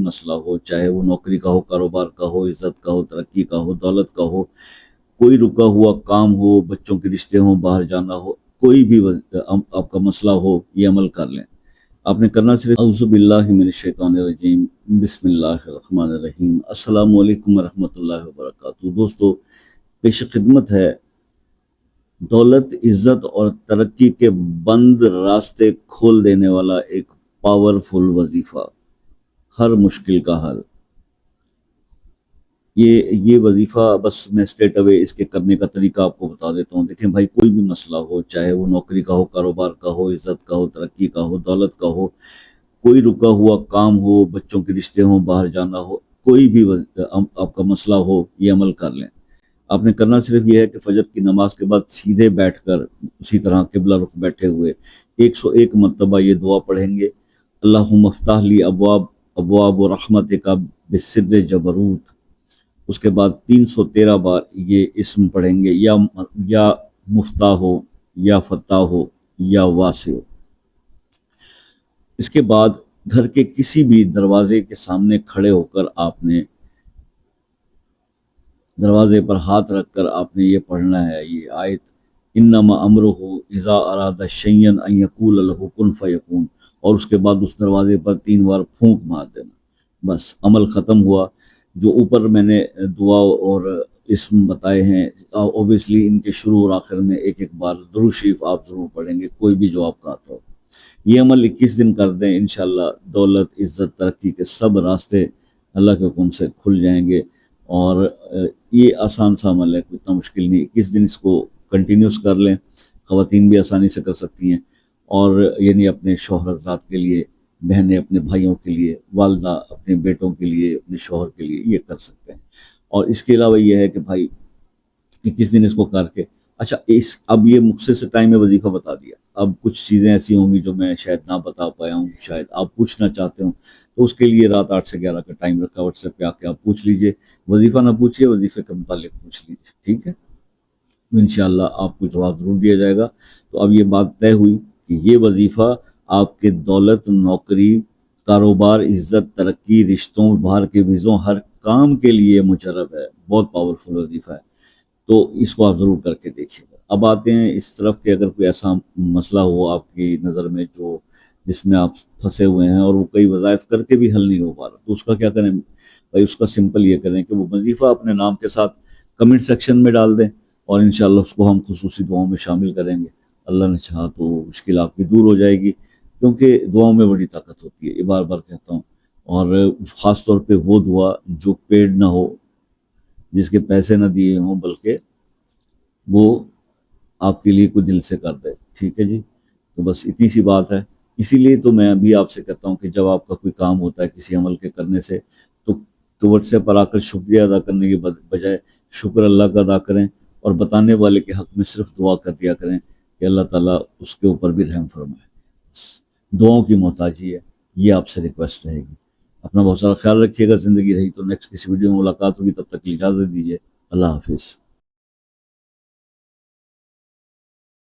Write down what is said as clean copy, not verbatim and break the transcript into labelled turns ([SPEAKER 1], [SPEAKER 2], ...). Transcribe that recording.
[SPEAKER 1] مسئلہ ہو، چاہے وہ نوکری کا ہو، کاروبار کا ہو، عزت کا ہو، ترقی کا ہو، دولت کا ہو، کوئی رکا ہوا کام ہو، بچوں کے رشتے ہوں، باہر جانا ہو، کوئی بھی آپ کا مسئلہ ہو، یہ عمل کر لیں۔ آپ نے کرنا صرف اعوذ باللہ من الشیطان الرجیم بسم اللہ الرحمن الرحیم۔ السلام علیکم ورحمۃ اللہ وبرکاتہ۔ دوستو، پیش خدمت ہے دولت، عزت اور ترقی کے بند راستے کھول دینے والا ایک پاورفل وظیفہ، ہر مشکل کا حل۔ یہ وظیفہ بس میں اسٹریٹ اوے اس کے کرنے کا طریقہ آپ کو بتا دیتا ہوں۔ دیکھیں بھائی، کوئی بھی مسئلہ ہو، چاہے وہ نوکری کا ہو، کاروبار کا ہو، عزت کا ہو، ترقی کا ہو، دولت کا ہو، کوئی رکا ہوا کام ہو، بچوں کے رشتے ہوں، باہر جانا ہو، کوئی بھی آپ کا مسئلہ ہو، یہ عمل کر لیں۔ آپ نے کرنا صرف یہ ہے کہ فجر کی نماز کے بعد سیدھے بیٹھ کر اسی طرح قبلہ رخ بیٹھے ہوئے 101 مرتبہ یہ دعا پڑھیں گے: اللہم افتح لی ابواب رحمتک بسر جبروت۔ اس کے بعد 313 بار یہ اسم پڑھیں گے، یا مفتاح ہو، یا فتح ہو، یا واسع ہو۔ اس کے بعد گھر کے کسی بھی دروازے کے سامنے کھڑے ہو کر آپ نے دروازے پر ہاتھ رکھ کر آپ نے یہ پڑھنا ہے، یہ آیت: انما امرہ اذا اراد شیئا ان یقول لہ کن فیکون، اور اس کے بعد اس دروازے پر 3 بار پھونک مار دینا، بس عمل ختم ہوا۔ جو اوپر میں نے دعا اور اسم بتائے ہیں، اوبیسلی ان کے شروع اور آخر میں ایک بار درود شریف آپ ضرور پڑھیں گے، کوئی بھی جو آپ کا آتا ہو۔ یہ عمل 21 دن کر دیں، انشاءاللہ دولت، عزت، ترقی کے سب راستے اللہ کے حکم سے کھل جائیں گے۔ اور یہ آسان سا عمل ہے، کوئی اتنا مشکل نہیں۔ 21 دن اس کو کنٹینیوس کر لیں، خواتین بھی آسانی سے کر سکتی ہیں، اور یعنی اپنے شوہر حضرات کے لیے، بہنیں اپنے بھائیوں کے لیے، والدہ اپنے بیٹوں کے لیے، اپنے شوہر کے لیے یہ کر سکتے ہیں۔ اور اس کے علاوہ یہ ہے کہ بھائی 21 دن اس کو کر کے، اچھا اب یہ مختصر ٹائم میں وظیفہ بتا دیا، اب کچھ چیزیں ایسی ہوں گی جو میں شاید نہ بتا پایا ہوں، شاید آپ پوچھنا چاہتے ہوں، تو اس کے لیے رات 8 سے 11 کا ٹائم رکھا، واٹس ایپ پہ آ کے آپ پوچھ لیجئے۔ وظیفہ نہ پوچھیے، وظیفے کے متعلق پوچھ لیجئے، ٹھیک ہے؟ انشاءاللہ آپ کو جواب ضرور دیا جائے گا۔ تو اب یہ بات طے ہوئی کہ یہ وظیفہ آپ کے دولت، نوکری، کاروبار، عزت، ترقی، رشتوں، باہر کے ویزوں، ہر کام کے لیے مجرب ہے، بہت پاورفل وظیفہ ہے۔ تو اس کو آپ ضرور کر کے دیکھیے گا۔ اب آتے ہیں اس طرف کہ اگر کوئی ایسا مسئلہ ہو آپ کی نظر میں جس میں آپ پھنسے ہوئے ہیں اور وہ کئی وظائف کر کے بھی حل نہیں ہو پا رہا، تو اس کا کیا کریں بھائی؟ اس کا سمپل یہ کریں کہ وہ وظیفہ اپنے نام کے ساتھ کمنٹ سیکشن میں ڈال دیں، اور انشاءاللہ اس کو ہم خصوصی دعاؤں میں شامل کریں گے۔ اللہ نے چاہا تو مشکل آپ کی دور ہو جائے گی، کیونکہ دعاؤں میں بڑی طاقت ہوتی ہے، یہ بار بار کہتا ہوں۔ اور خاص طور پہ وہ دعا جو پیڈ نہ ہو، جس کے پیسے نہ دیے ہوں، بلکہ وہ آپ کے لیے کوئی دل سے کر دے، ٹھیک ہے جی؟ تو بس اتنی سی بات ہے۔ اسی لیے تو میں ابھی آپ سے کہتا ہوں کہ جب آپ کا کوئی کام ہوتا ہے کسی عمل کے کرنے سے، تو واٹس ایپ پر آ کر شکریہ ادا کرنے کے بجائے شکر اللہ کا ادا کریں، اور بتانے والے کے حق میں صرف دعا کر دیا کریں کہ اللہ تعالیٰ اس کے اوپر بھی رحم فرمائے۔ دعاؤں کی محتاجی ہے، یہ آپ سے ریکویسٹ رہے گی۔ اپنا بہت سارا خیال رکھیے گا۔ زندگی رہی تو نیکسٹ کسی ویڈیو میں ملاقات ہوگی، تب تک کی اجازت دیجیے۔ اللہ حافظ۔